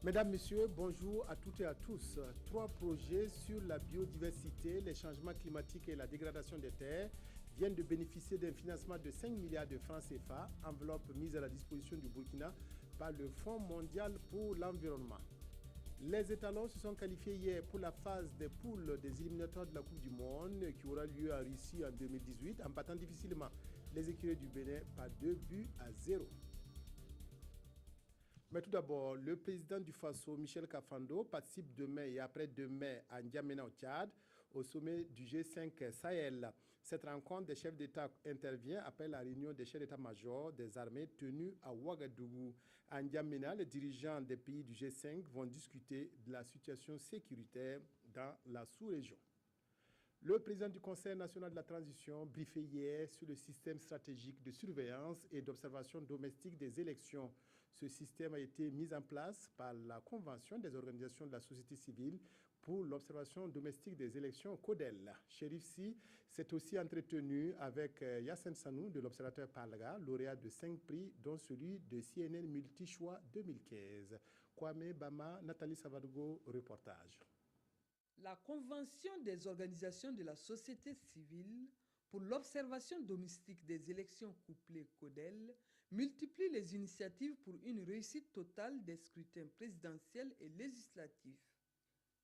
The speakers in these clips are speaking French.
Mesdames, Messieurs, bonjour à toutes et à tous. 3 projets sur la biodiversité, les changements climatiques et la dégradation des terres viennent de bénéficier d'un financement de 5 milliards de francs CFA, enveloppe mise à la disposition du Burkina par le Fonds mondial pour l'environnement. Les étalons se sont qualifiés hier pour la phase des poules des éliminatoires de la Coupe du Monde qui aura lieu en Russie en 2018 en battant difficilement les écuries du Bénin par 2-0. Mais tout d'abord, le président du Faso, Michel Kafando, participe demain et après-demain à N'Djamena au Tchad, au sommet du G5 Sahel. Cette rencontre des chefs d'État intervient après la réunion des chefs d'État-major des armées tenue à Ouagadougou. À N'Djamena, les dirigeants des pays du G5 vont discuter de la situation sécuritaire dans la sous-région. Le président du Conseil national de la transition briefé hier sur le système stratégique de surveillance et d'observation domestique des élections. Ce système a été mis en place par la Convention des organisations de la société civile pour l'observation domestique des élections CODEL. Chérif Sy s'est aussi entretenu avec Yassine Sanou de l'Observateur Palga, lauréat de 5 prix, dont celui de CNN Multichoix 2015. Kwame Bama, Nathalie Savadogo, reportage. La Convention des organisations de la société civile pour l'observation domestique des élections couplées CODEL multiplie les initiatives pour une réussite totale des scrutins présidentiels et législatifs.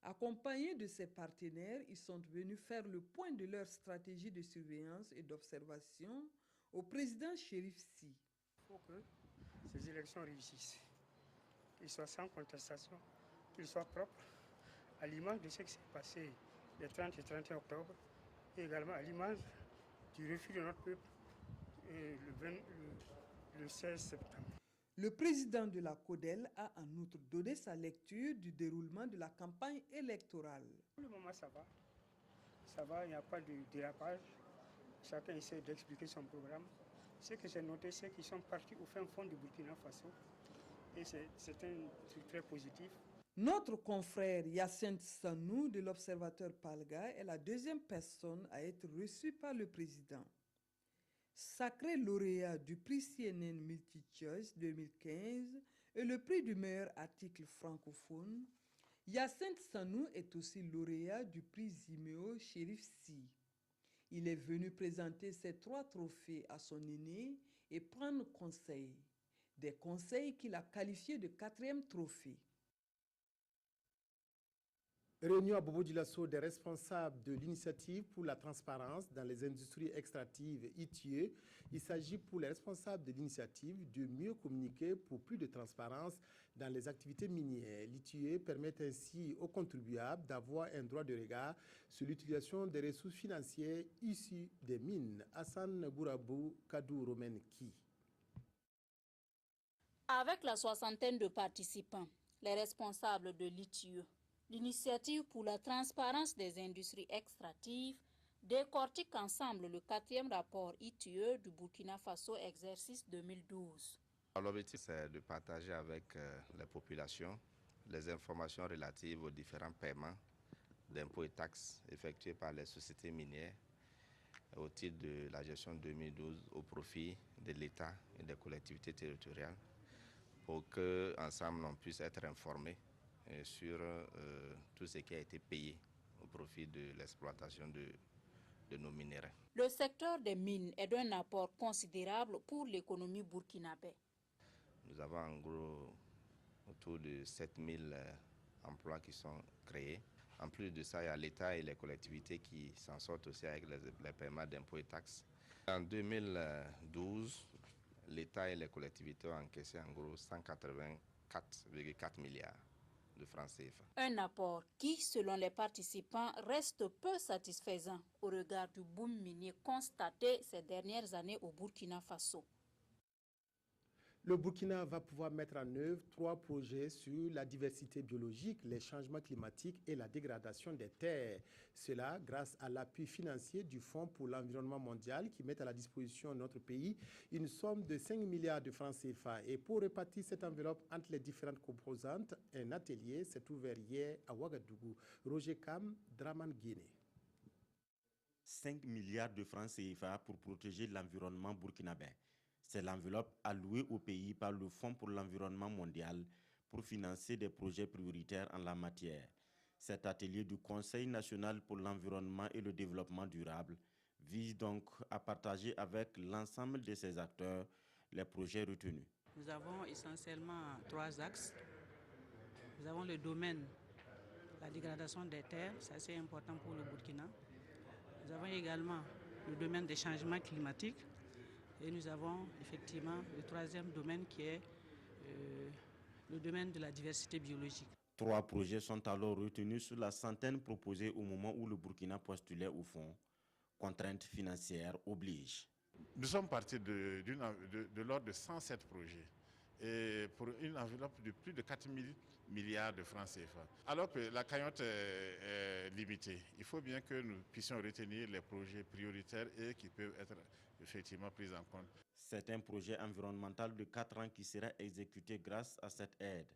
Accompagnés de ses partenaires, ils sont venus faire le point de leur stratégie de surveillance et d'observation au président Chérif Sy. Il faut que ces élections réussissent, qu'ils soient sans contestation, qu'ils soient propres, à l'image de ce qui s'est passé le 30 et 31 octobre, et également à l'image du refus de notre peuple le 16 septembre. Le président de la CODEL a en outre donné sa lecture du déroulement de la campagne électorale. Pour le moment, ça va, il n'y a pas de dérapage. Chacun essaie d'expliquer son programme. Ce que j'ai noté, c'est qu'ils sont partis au fin fond du Burkina Faso, et c'est un truc très positif. Notre confrère Yassine Sanou de l'Observateur Palga est la deuxième personne à être reçue par le président. Sacré lauréat du prix CNN Multichoice 2015 et le prix du meilleur article francophone, Yassine Sanou est aussi lauréat du prix Zimeo Chérif Sy. Il est venu présenter ses 3 trophées à son aîné et prendre conseil. Des conseils qu'il a qualifiés de 4e trophée. Réunion à Bobo Dioulasso des responsables de l'initiative pour la transparence dans les industries extractives ITIE. Il s'agit pour les responsables de l'initiative de mieux communiquer pour plus de transparence dans les activités minières. L'ITIE permet ainsi aux contribuables d'avoir un droit de regard sur l'utilisation des ressources financières issues des mines. Hassan Gourabou Kadou Romenki. Avec la soixantaine de participants, les responsables de l'ITIE, l'initiative pour la transparence des industries extractives décortique ensemble le 4e rapport ITIE du Burkina Faso exercice 2012. L'objectif, c'est de partager avec les populations les informations relatives aux différents paiements d'impôts et taxes effectués par les sociétés minières au titre de la gestion 2012 au profit de l'État et des collectivités territoriales pour qu'ensemble on puisse être informés sur tout ce qui a été payé au profit de l'exploitation de nos minéraux. Le secteur des mines est d'un apport considérable pour l'économie burkinabé. Nous avons en gros autour de 7000 emplois qui sont créés. En plus de ça, il y a l'État et les collectivités qui s'en sortent aussi avec les paiements d'impôts et taxes. En 2012, l'État et les collectivités ont encaissé en gros 184,4 milliards de francs CFA. Un apport qui, selon les participants, reste peu satisfaisant au regard du boom minier constaté ces dernières années au Burkina Faso. Le Burkina va pouvoir mettre en œuvre 3 projets sur la diversité biologique, les changements climatiques et la dégradation des terres. Cela grâce à l'appui financier du Fonds pour l'environnement mondial qui met à la disposition de notre pays une somme de 5 milliards de francs CFA. Et pour répartir cette enveloppe entre les différentes composantes, un atelier s'est ouvert hier à Ouagadougou. Roger Kam, Draman Guinée. 5 milliards de francs CFA pour protéger l'environnement burkinabé. C'est l'enveloppe allouée au pays par le Fonds pour l'environnement mondial pour financer des projets prioritaires en la matière. Cet atelier du Conseil national pour l'environnement et le développement durable vise donc à partager avec l'ensemble de ces acteurs les projets retenus. Nous avons essentiellement 3 axes. Nous avons le domaine, la dégradation des terres, c'est assez important pour le Burkina. Nous avons également le domaine des changements climatiques et nous avons effectivement le 3e domaine qui est le domaine de la diversité biologique. 3 projets sont alors retenus sur la centaine proposée au moment où le Burkina postulait au fonds. Contraintes financières obligent. Nous sommes partis de l'ordre de 107 projets et pour une enveloppe de plus de 4 000 milliards de francs CFA. Alors que la cagnotte est limitée, il faut bien que nous puissions retenir les projets prioritaires et qui peuvent être effectivement pris en compte. C'est un projet environnemental de 4 ans qui sera exécuté grâce à cette aide.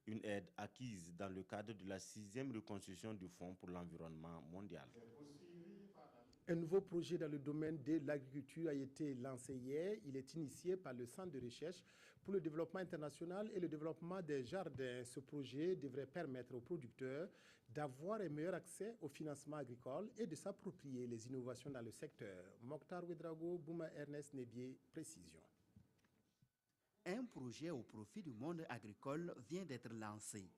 Une aide acquise dans le cadre de la 6e reconstruction du Fonds pour l'environnement mondial. Un nouveau projet dans le domaine de l'agriculture a été lancé hier. Il est initié par le Centre de recherche pour le développement international et le développement des jardins. Ce projet devrait permettre aux producteurs d'avoir un meilleur accès au financement agricole et de s'approprier les innovations dans le secteur. Mokhtar Ouedraogo, Bouma Ernest Nebié, précision. Un projet au profit du monde agricole vient d'être lancé.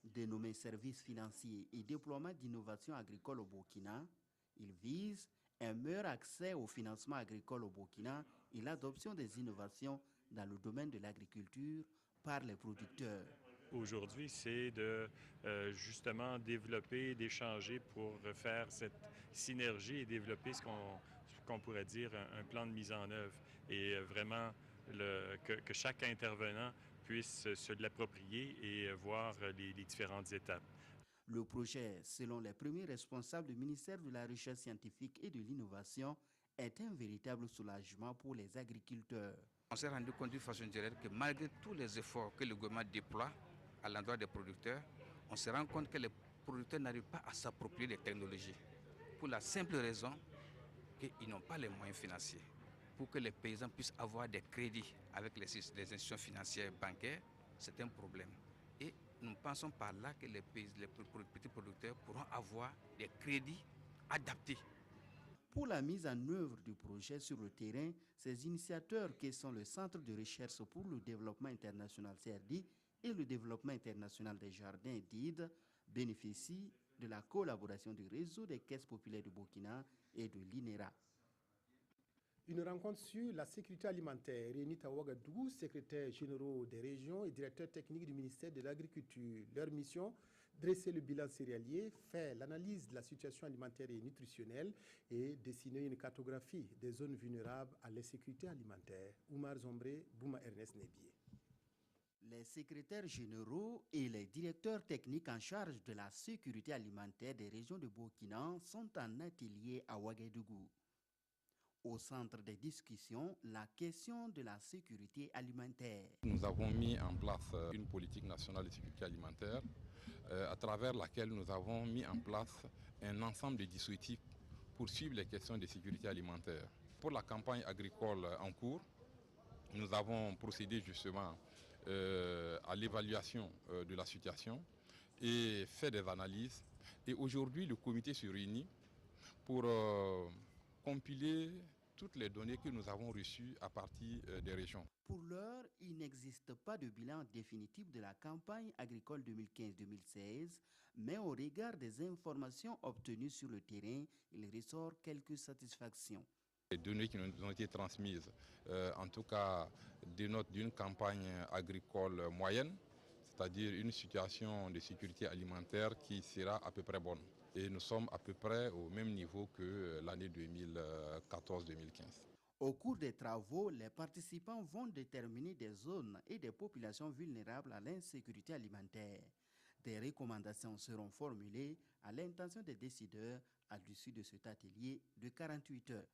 Dénommé Services financiers et déploiement d'innovation agricole au Burkina, il vise un meilleur accès au financement agricole au Burkina et l'adoption des innovations dans le domaine de l'agriculture par les producteurs. Aujourd'hui, c'est de justement développer, d'échanger pour faire cette synergie et développer ce qu'on pourrait dire un plan de mise en œuvre et vraiment que chaque intervenant puisse se l'approprier et voir les différentes étapes. Le projet, selon les premiers responsables du ministère de la Recherche scientifique et de l'Innovation, est un véritable soulagement pour les agriculteurs. On s'est rendu compte d'une façon directe que malgré tous les efforts que le gouvernement déploie à l'endroit des producteurs, on se rend compte que les producteurs n'arrivent pas à s'approprier les technologies. Pour la simple raison qu'ils n'ont pas les moyens financiers. Pour que les paysans puissent avoir des crédits avec les institutions financières bancaires, c'est un problème. Et nous pensons par là que les petits producteurs pourront avoir des crédits adaptés. Pour la mise en œuvre du projet sur le terrain, ces initiateurs qui sont le Centre de recherche pour le développement international CRD et le développement international des jardins DID bénéficient de la collaboration du réseau des caisses populaires du Burkina et de l'INERA. Une rencontre sur la sécurité alimentaire réunit à Ouagadougou, secrétaires généraux des régions et directeurs techniques du ministère de l'Agriculture. Leur mission, dresser le bilan céréalier, faire l'analyse de la situation alimentaire et nutritionnelle et dessiner une cartographie des zones vulnérables à l'insécurité alimentaire. Oumar Zombré, Bouma Ernest Nebié. Les secrétaires généraux et les directeurs techniques en charge de la sécurité alimentaire des régions de Burkina sont en atelier à Ouagadougou. Au centre des discussions, la question de la sécurité alimentaire. Nous avons mis en place une politique nationale de sécurité alimentaire à travers laquelle nous avons mis en place un ensemble de dispositifs pour suivre les questions de sécurité alimentaire. Pour la campagne agricole en cours, nous avons procédé justement à l'évaluation de la situation et fait des analyses. Et aujourd'hui, le comité se réunit pour compiler toutes les données que nous avons reçues à partir des régions. Pour l'heure, il n'existe pas de bilan définitif de la campagne agricole 2015-2016, mais au regard des informations obtenues sur le terrain, il ressort quelques satisfactions. Les données qui nous ont été transmises, en tout cas dénotent d'une campagne agricole moyenne, c'est-à-dire une situation de sécurité alimentaire qui sera à peu près bonne. Et nous sommes à peu près au même niveau que l'année 2014-2015. Au cours des travaux, les participants vont déterminer des zones et des populations vulnérables à l'insécurité alimentaire. Des recommandations seront formulées à l'intention des décideurs à l'issue de cet atelier de 48 heures.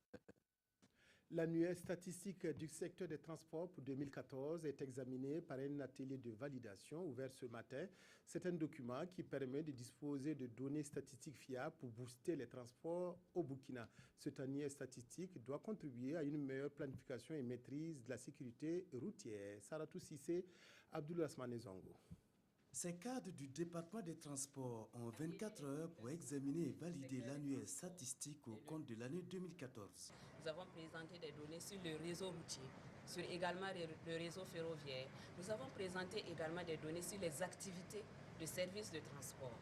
L'annuaire statistique du secteur des transports pour 2014 est examiné par un atelier de validation ouvert ce matin. C'est un document qui permet de disposer de données statistiques fiables pour booster les transports au Burkina. Cet annuaire statistique doit contribuer à une meilleure planification et maîtrise de la sécurité routière. Saratou Sissé, Abdoul Asmane Zongo. Ces cadres du département des transports ont 24 heures pour examiner et valider l'annuaire statistique au compte de l'année 2014. Nous avons présenté des données sur le réseau routier, sur également le réseau ferroviaire. Nous avons présenté également des données sur les activités de services de transport.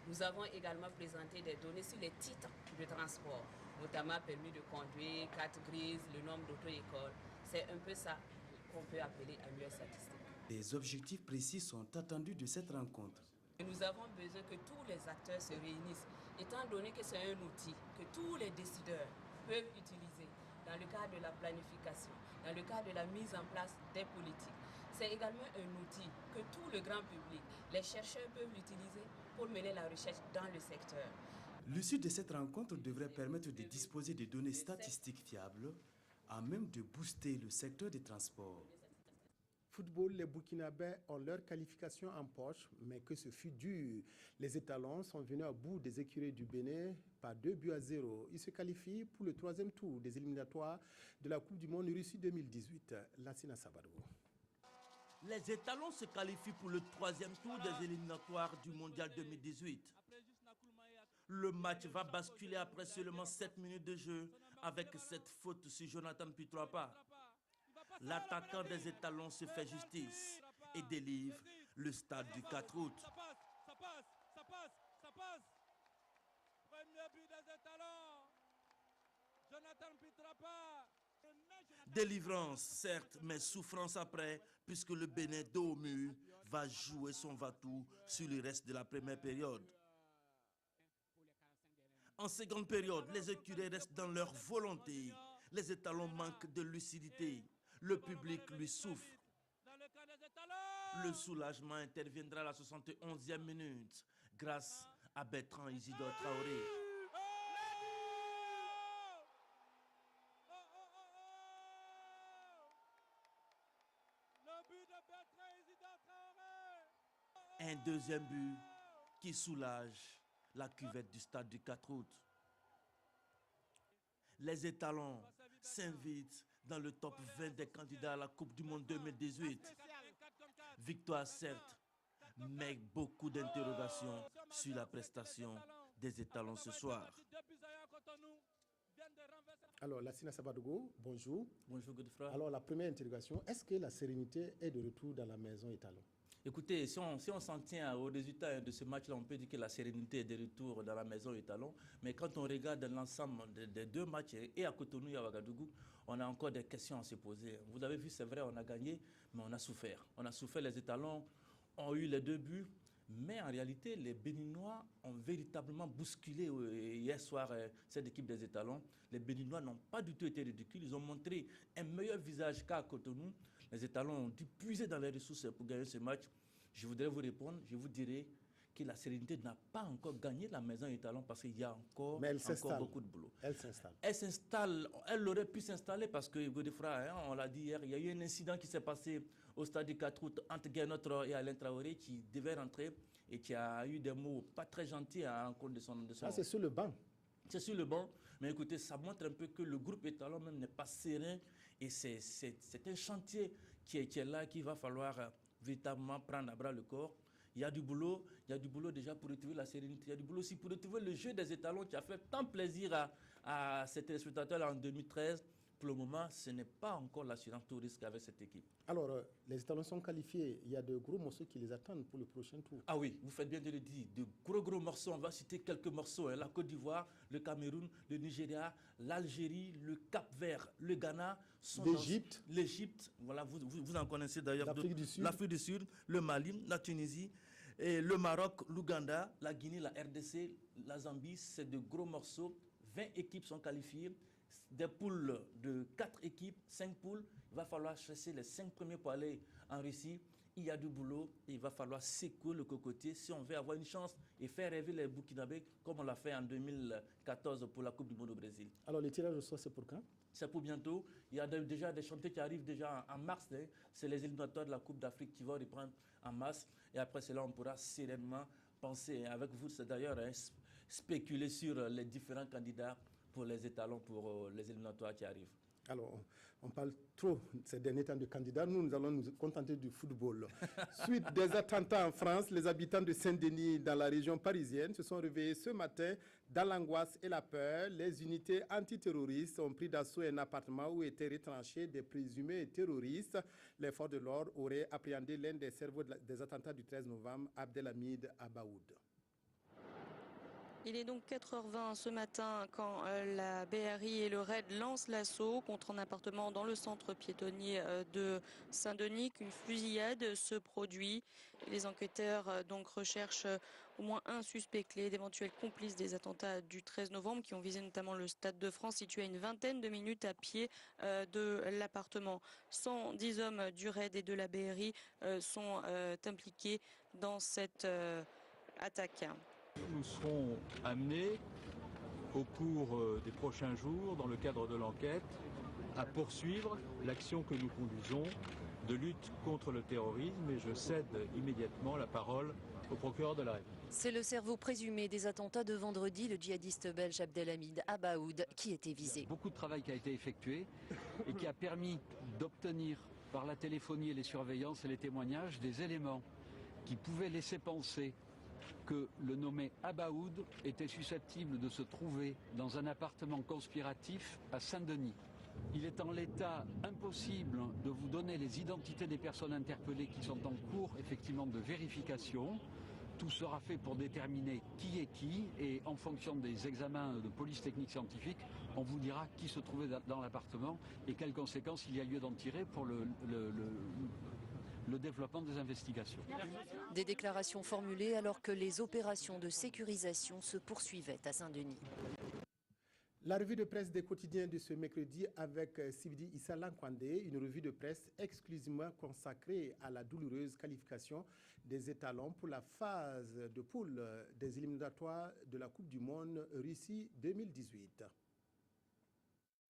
Nous avons également présenté des données sur les titres de transport, notamment permis de conduire, carte grise, le nombre d'auto-écoles. C'est un peu ça qu'on peut appeler annuaire statistique. Des objectifs précis sont attendus de cette rencontre. Nous avons besoin que tous les acteurs se réunissent, étant donné que c'est un outil que tous les décideurs peuvent utiliser dans le cadre de la planification, dans le cadre de la mise en place des politiques. C'est également un outil que tout le grand public, les chercheurs peuvent l'utiliser pour mener la recherche dans le secteur. L'issue de cette rencontre devrait permettre de disposer de données statistiques fiables, à même de booster le secteur des transports. Football, les Burkinabés ont leur qualification en poche, mais que ce fut dur. Les étalons sont venus à bout des écuries du Bénin par 2-0. Ils se qualifient pour le 3e tour des éliminatoires de la Coupe du Monde Russie 2018. Lassina Sabadou. Les étalons se qualifient pour le 3e tour des éliminatoires du Mondial 2018. Le match va basculer après seulement 7 minutes de jeu avec cette faute sur Jonathan Pitrapa. L'attaquant des étalons se fait justice et délivre le stade du 4 août. Ça passe. Premier but des étalons. Jonathan Pitrapa. Délivrance, certes, mais souffrance après, puisque le Bénin dos au mur va jouer son va-tout sur le reste de la première période. En seconde période, les écuries restent dans leur volonté. Les étalons manquent de lucidité. Le public lui souffre. Le soulagement interviendra à la 71e minute grâce à Bertrand Isidore Traoré. Un deuxième but qui soulage la cuvette du stade du 4 août. Les étalons s'invitent dans le top 20 des candidats à la Coupe du Monde 2018. Victoire certes, mais beaucoup d'interrogations sur la prestation des étalons ce soir. Alors, Lassina Sabadougou, bonjour. Bonjour, Godefroy. Alors, la première interrogation, est-ce que la sérénité est de retour dans la maison étalon? Écoutez, si on s'en tient au résultat de ce match-là, on peut dire que la sérénité est de retour dans la maison étalon. Mais quand on regarde l'ensemble des deux matchs, et à Cotonou et à Ouagadougou, on a encore des questions à se poser. Vous avez vu, c'est vrai, on a gagné, mais on a souffert. On a souffert, les étalons ont eu les 2 buts. Mais en réalité, les Béninois ont véritablement bousculé hier soir cette équipe des étalons. Les Béninois n'ont pas du tout été ridicules. Ils ont montré un meilleur visage qu'à Cotonou. Les étalons ont dû puiser dans les ressources pour gagner ce match. Je voudrais vous répondre, je vous dirais que la sérénité n'a pas encore gagné la maison étalon parce qu'il y a encore beaucoup de boulot. Elle s'installe. Elle aurait pu s'installer parce que, Godefroy, on l'a dit hier, il y a eu un incident qui s'est passé au stade du 4 août entre Guénotre et Alain Traoré qui devait rentrer et qui a eu des mots pas très gentils à l'encontre de son... Ah, c'est sur le banc. C'est sur le banc, mais écoutez, ça montre un peu que le groupe étalon même n'est pas serein et c'est un chantier qui est là, qu'il va falloir véritablement prendre à bras le corps. Il y a du boulot déjà pour retrouver la sérénité. Il y a du boulot aussi pour retrouver le jeu des étalons qui a fait tant plaisir à ces téléspectateurs en 2013. Pour le moment, ce n'est pas encore l'assurance tout risque avec cette équipe. Alors, les étalons sont qualifiés. Il y a de gros morceaux qui les attendent pour le prochain tour. Ah oui, vous faites bien de le dire. De gros morceaux. On va citer quelques morceaux. La Côte d'Ivoire, le Cameroun, le Nigeria, l'Algérie, le Cap-Vert, le Ghana. L'Égypte. Voilà, vous en connaissez d'ailleurs. L'Afrique du Sud, le Mali, la Tunisie, et le Maroc, l'Ouganda, la Guinée, la RDC, la Zambie. C'est de gros morceaux. 20 équipes sont qualifiées. Des poules de 4 équipes, 5 poules. Il va falloir chasser les 5 premiers pour aller en Russie. Il y a du boulot et il va falloir secouer le cocotier si on veut avoir une chance et faire rêver les Burkinabés comme on l'a fait en 2014 pour la Coupe du Monde au Brésil. Alors, le tirage au sort, c'est pour quand? C'est pour bientôt. Il y a déjà des chantiers qui arrivent déjà en mars. C'est les éliminatoires de la Coupe d'Afrique qui vont reprendre en mars. Et après cela, on pourra sereinement penser avec vous, c'est d'ailleurs spéculer sur les différents candidats pour les étalons, pour les éliminatoires qui arrivent. Alors, on parle trop ces derniers temps de candidats. Nous allons nous contenter du football. Suite des attentats en France, les habitants de Saint-Denis dans la région parisienne se sont réveillés ce matin dans l'angoisse et la peur. Les unités antiterroristes ont pris d'assaut un appartement où étaient retranchés des présumés terroristes. Les forces de l'ordre auraient appréhendé l'un des cerveaux des attentats du 13 novembre, Abdelhamid Abaoud. Il est donc 4h20 ce matin quand la BRI et le RAID lancent l'assaut contre un appartement dans le centre piétonnier de Saint-Denis. Qu'une fusillade se produit. Les enquêteurs donc recherchent au moins un suspect clé, d'éventuels complices des attentats du 13 novembre qui ont visé notamment le Stade de France situé à une vingtaine de minutes à pied de l'appartement. 110 hommes du RAID et de la BRI sont impliqués dans cette attaque. Nous serons amenés au cours des prochains jours, dans le cadre de l'enquête, à poursuivre l'action que nous conduisons de lutte contre le terrorisme et je cède immédiatement la parole au procureur de la République. C'est le cerveau présumé des attentats de vendredi, le djihadiste belge Abdelhamid Abaoud, qui était visé. Il y a beaucoup de travail qui a été effectué et qui a permis d'obtenir par la téléphonie et les surveillances et les témoignages des éléments qui pouvaient laisser penser que le nommé Abaoud était susceptible de se trouver dans un appartement conspiratif à Saint-Denis. Il est en l'état impossible de vous donner les identités des personnes interpellées qui sont en cours effectivement de vérification. Tout sera fait pour déterminer qui est qui et en fonction des examens de police technique scientifique, on vous dira qui se trouvait dans l'appartement et quelles conséquences il y a lieu d'en tirer pour le développement des investigations. Des déclarations formulées alors que les opérations de sécurisation se poursuivaient à Saint-Denis. La revue de presse des quotidiens de ce mercredi avec Sibidi Issa Lankwandé, une revue de presse exclusivement consacrée à la douloureuse qualification des étalons pour la phase de poule des éliminatoires de la Coupe du Monde Russie 2018.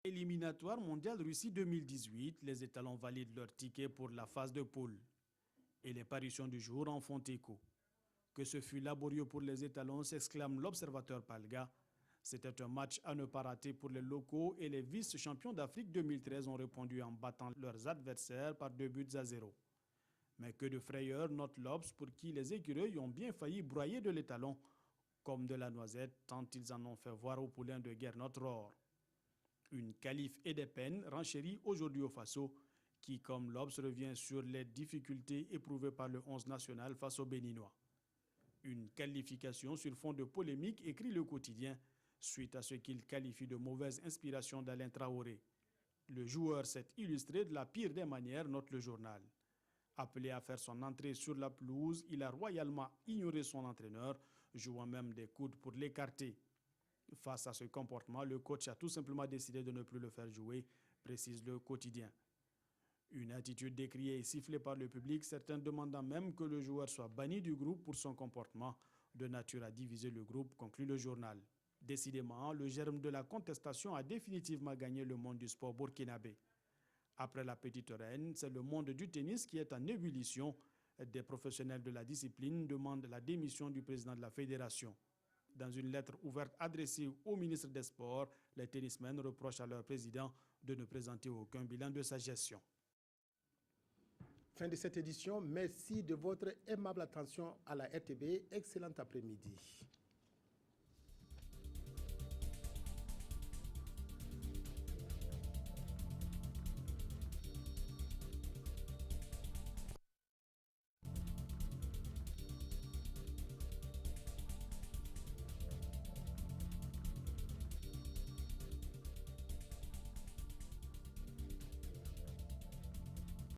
Éliminatoire mondial Russie 2018, les étalons valident leur ticket pour la phase de poule. Et les parutions du jour en font écho. Que ce fut laborieux pour les étalons, s'exclame l'observateur Palga. C'était un match à ne pas rater pour les locaux et les vice-champions d'Afrique 2013 ont répondu en battant leurs adversaires par 2-0. Mais que de frayeur note l'Obs pour qui les écureuils ont bien failli broyer de l'étalon, comme de la noisette, tant ils en ont fait voir au poulain de Gernot Rohr. Une qualif et des peines renchérit aujourd'hui au Faso, qui, comme l'Obs, revient sur les difficultés éprouvées par le 11 national face aux Béninois. Une qualification sur fond de polémique, écrit le quotidien, suite à ce qu'il qualifie de mauvaise inspiration d'Alain Traoré. Le joueur s'est illustré de la pire des manières, note le journal. Appelé à faire son entrée sur la pelouse, il a royalement ignoré son entraîneur, jouant même des coudes pour l'écarter. Face à ce comportement, le coach a tout simplement décidé de ne plus le faire jouer, précise le quotidien. Une attitude décriée et sifflée par le public, certains demandant même que le joueur soit banni du groupe pour son comportement, de nature à diviser le groupe, conclut le journal. Décidément, le germe de la contestation a définitivement gagné le monde du sport burkinabé. Après la petite reine, c'est le monde du tennis qui est en ébullition. Des professionnels de la discipline demandent la démission du président de la fédération. Dans une lettre ouverte adressée au ministre des Sports, les tennismen reprochent à leur président de ne présenter aucun bilan de sa gestion. Fin de cette édition. Merci de votre aimable attention à la RTB. Excellent après-midi.